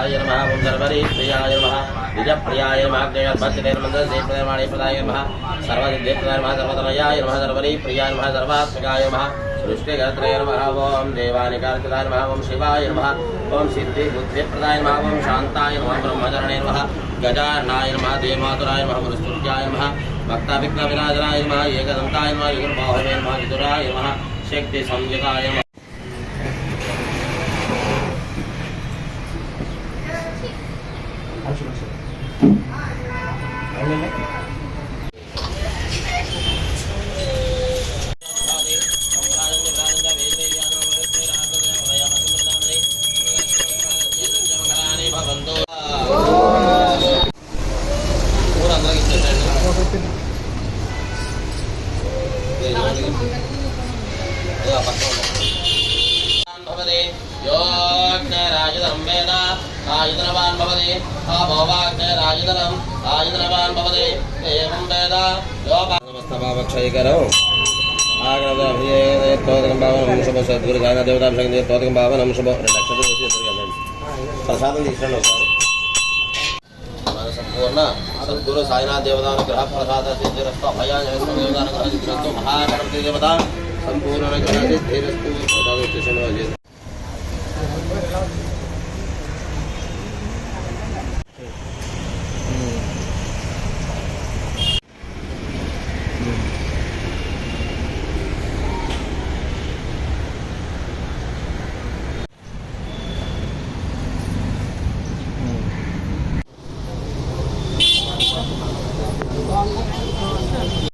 प्रियाय नमः ओम सर्वरी प्रियाय नमः निज प्रियाय नमः जगद्भक्तिदेव मंदिर देव प्रदाय प्रदाय नमः सर्वदेव प्रदाय नमः सर्वतनयाय नमः सर्वरी प्रियाय नमः सर्वात्मकाय नमः सृष्टिकर्त्रे नमः ओम देवानिकार्तिकाय नमः ओम शिवाय नमः ओम सिद्धि बुद्धि प्रदाय नमः ओम शांताय नमः ब्रह्मचरणे नमः गजाननाय नमः देवमातुराय नमः गुरुस्तुत्याय नमः भक्ताविघ्नविनाशनाय नमः एकदन्ताय नमः युगलबाहुवे नमः विदुराय नमः शक्ति संयुताय नमः आयुधनवान् भवति अभोवाग्निरायुधनम् आयुधनवान् भवति एवं वेद नमस्तभावक्षयकरम् आग्रहम् भावनं शुभ सद्गुरु गायन देवताभिषेकं भावनं शुभ प्रसादं తీసుకురండి ఒకసారి మన సంపూర్ణ సద్గురు సాయినాథ్ దేవతానుగ్రహ ప్రసాద సిద్ధిరస్తు అభయాజనస్తు దేవతానుగ్రహ సిద్ధిరస్తు మహాగణపతి దేవత సంపూర్ణ అనుగ్రహ సిద్ధిరస్తు ప్రసాద